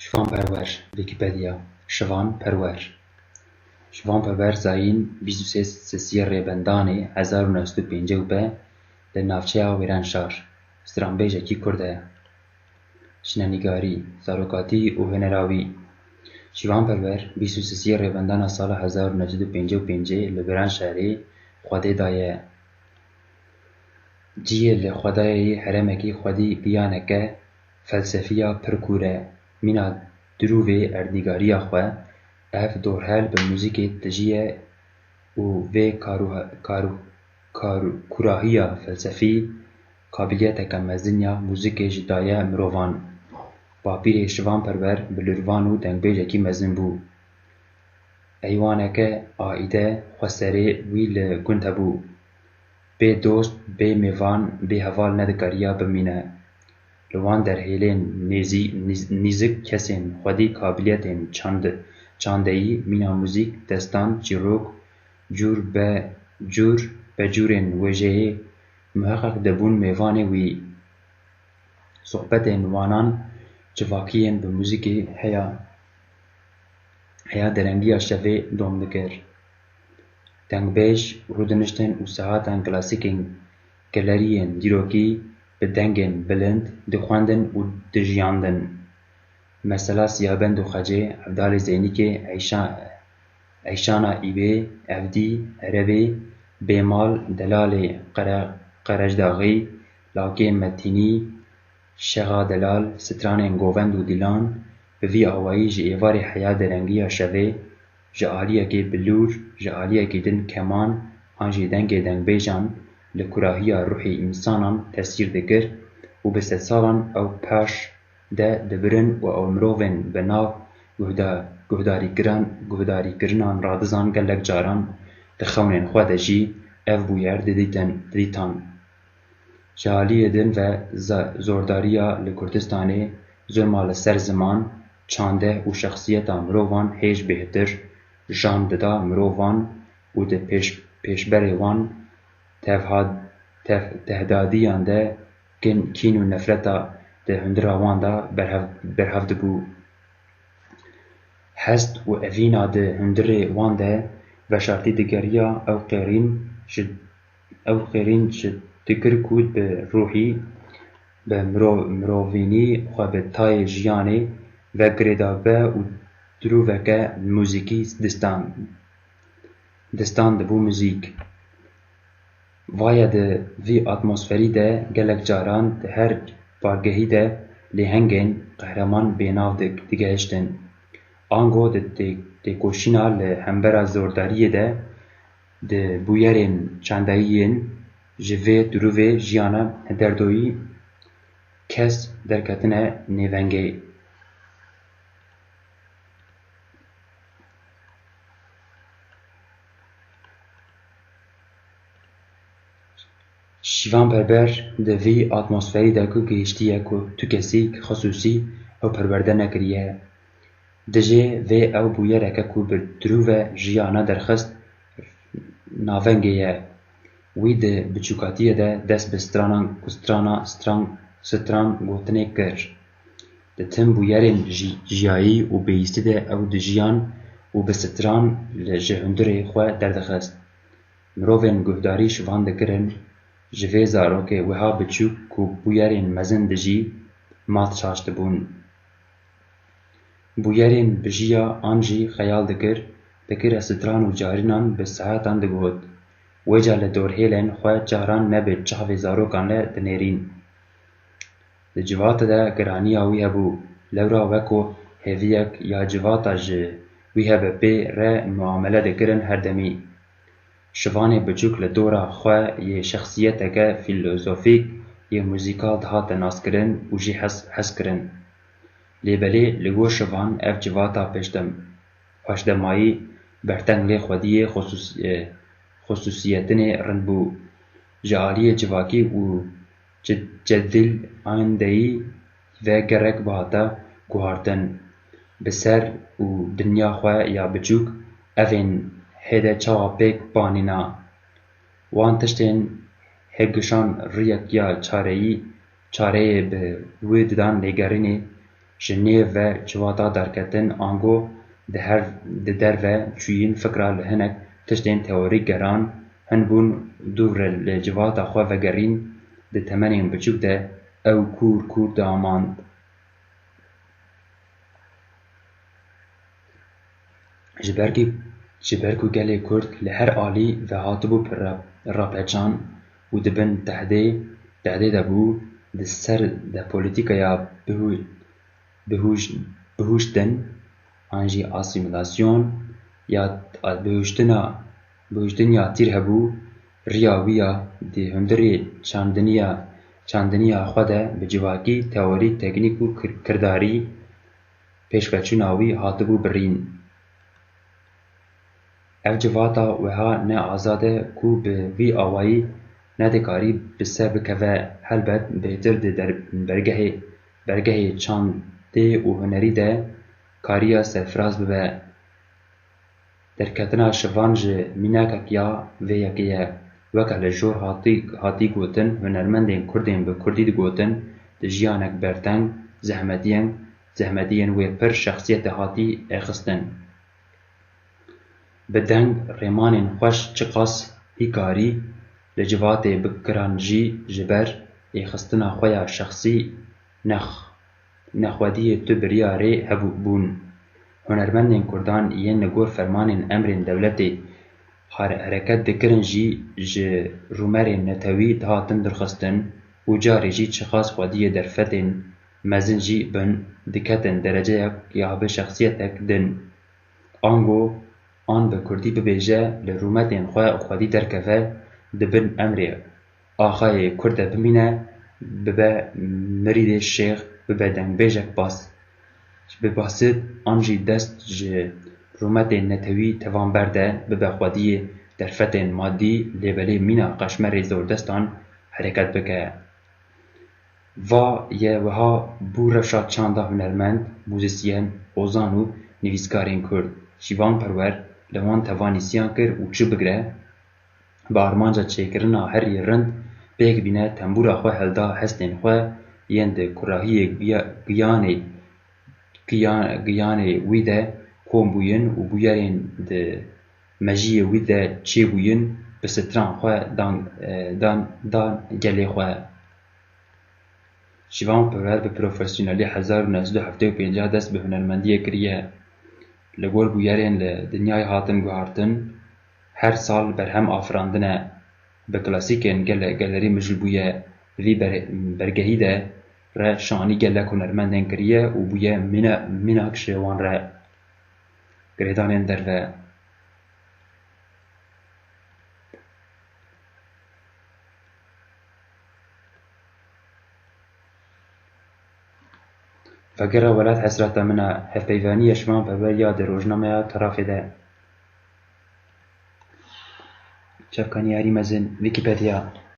Şivanperwer Wikipedia Şivanperwer Şivanperwer Zayîn 23 sesiya Rêbendanê 1950 li navçeya Wêranşar stranbêjekî Kurd e. Şînenîgarî, zarokatî û hunerawî. Şivanperwer 23 Rêbendana sala 1950 li Wêranşarê xwedê daye. Ciyê li xwedayê herêmekî xwedî giyaneke felsefiya pir kûr e. Mîna dirûvê erdnîgariya xwe, ev dorhel bi muzîkê dijiye û vê kûrahiya felsefî qabiliyeteke mezin ya muzîkê ji daye mirovan. Bapîrê Şivanperwer bilûrvan û dengbêjekî mezin bû. Eywaneke aîde xweserê wî li gund hebû. Bê dost, bê mêvan, bê heval nedikariya bimîne. Li wan derhêlên nîzik kesên xwedî qabiliyetên çandeyî, mîna muzîk, destan, çîrok, cûr becûrên wêjeyê muheqeq dibûn mêvanê wî. Sohbetên wanan civakiyên bi muzîkê heya derengiya şevê dom dikir. Dengbêj, rûdiniştin û sehatan klasîkên geleriyên dîrokî bi dengên bilind dixwendin û dijiyandin. Mesela Siyabend û Xecê, Evdalê Zeynîkê, Eyşana Îbê, Evdî, Erevê, Bêmal, Delalê Qerecdağî, Lakê Metînî, Şexa Delal, Stranên Govend û Dîlan bi vî awayî ji êvarê heya derengiya şevê, ji aliyekê bilûr, ji aliyekê din keman an jî dengê dengbêjan li kûrahiya ruhê însanan tesîr dikir û bi sedsalan ew paş de dibirin û ew mirovên bi nav guhdarîkirinan radizan gelek caran di xewnên xwe de jî ev bûyer didîtan. Ji aliyê din ve zordariya li Kurdistanê zulma li ser ziman, çandeh û şexsiyeta mirovan hêj bêhtir jan dida mirovan û di pêşberê wan tehdadiyan de kîn û nefreta di hundira wan de berhev dibû. Hest û evîna di hundirê wan de veşartî digeriya ew xêrîn ji dikir ku bi ruhî, bi mirovînî xwe bi tayê jiyanê vegirêdabe û dirûveke muzîkî distan dibû muzîk. Vaye di vî atmosferî de gelek caran di her bargehî de lêhengên qehreman bênav digihîştin. Ango di têkoşîna li hembera zordariyê de di bûyerên çandeyiyên ji vê dirûvê jiyana derdoyî kes derketine nêvengê. Şivanperwer di vî atmosferî de ku gihîştiye ku tu kesî xisûsî ew perwerde nekiriye. Dijî vê ew bûyereke ku bi dirûve jiyana derxist navengê ye. Wî di biçûkatiyê de dest bi stran gotinê kir. Di tim bûyerên jiyayî û bihîstî de ew dijiyan û bi stran ji hundirê xwe derdixist. Mirovên guhdarî şivan dikirin ji vê zarokê wiha biçûk ku bûyerên mezin dijî mat şaş dibûn. Bûyerên bijiya an jî xeyal dikire stran û carînan bi sehatan digot. Wêca li dorhêlên xwe caran ne bi çavê zarokan re dinêrîn. Di civatê de giraniya wî hebû, lewra weko hêviyek ya civata ji wî hebe pê re muamele dikirin her demî. Şivanê biçûk li dora xwe yê şexsiyeteke fîlosofîk yê muzîkal dihate naskirin û jî hezkirin. Lêbelê li gor şivan ev civata paşdemayî berteng lê xwediyê xusûsiyetinê rind bû. Ji aliyê civakî û ceddîl ayndeyî ve gerek bihate guhartin. Bi ser û dinya xwe ya biçûk evên hêde çawa pêk banîna. Wan tiştên hêvgişan rêyek ya çareyê bi wê didan lêgerînê ji nêv ve civata derketin ango di derve çûyîn fikra li hinek tiştên teorîk geran hinbûn dûvre li civata xwe vegerîn di temenên biçûk de ew kûr diamand. Ji ber ku gelê Kurd li her alî ve hatibû rapeçan û dibin tehdê de bû di ser de polîtîkaya bihuştin an jî asîmîlasyon ya bihuştin ya tîr hebû, rêya wî ya di hundirê çandiniya xwe de bi civakî, teorîk, teknîk û kirdarî pêşveçûna wî hatibû birîn. Ev civata wiha ne azad e ku bi vî awayî nedikarî bi ser bikeve helbet bêhtir di bergehê çandê û hunerî de kariya serfiraz bibe. Derketina şivan ji mînakek ya vê yekê ye. Weke li jor hatî gotin, hunermendên Kurdên bi Kurdî digotin di jiyanek berteng, zehmetiyên wê pir şexsiyetê hatî êxistin. Bi deng rêmanên xweş çiqas hîkarî li civatê bikiran jî ji ber êxistina xwe ya şexsî nexwediyê tu biryarê hebûn. Hunermendên Kurdan yên li gor fermanên emrên dewletê hereket dikirin jî ji rûmerên netewî dihatin dirxistin û carê jî çiqas xwediyê derfetên mezin jî bin diketin dereceyek ya bi şexsiyetek din. Ango an bi Kurdî bibêje li rûmetên xwe xwedî derkeve dibin emrê axayê Kurd e bimîne, bibe mirîdê şêx, bibe dengbêjek basit, an jî dest ji rûmetên netewî tevanber de bibe xwediyê derfetên maddî lêbelê mîna qeşmerê zordestan hereket bike. Va ye wiha bû rewşa çanda hunermend, mûzîsyen, ozan û nivîskarên Kurd. Şîvanperwer li wan tevanîsiyan kir û çi bigire, bi armanca çêkirina herî rind pêk bîne tembûra xwe helda hestên xwe yên di kurahiyê giyanê wî de kom bûyin û bûyerên di mejiyê wî de çêbûyin bi stran xwe dan gelê xwe. Şîvanperwer bi profesyonelî 1975 dest bi hunermendiyê kiriye. Li gor bûyerên li dinyayê hatin guhartin, her sal berhem afirandine. Bi klasîkên gelerî mijilbûye vî bergehî de re şanî gelek hunermendên kiriye û bûye mînak ji wan re. Girêdanên derve. Vegera welat hesreta min e hevpeyvaniya Şîvanperwer ya di rojnameya Tarafê de. Çavkaniyarî mezin Wîkîpedya.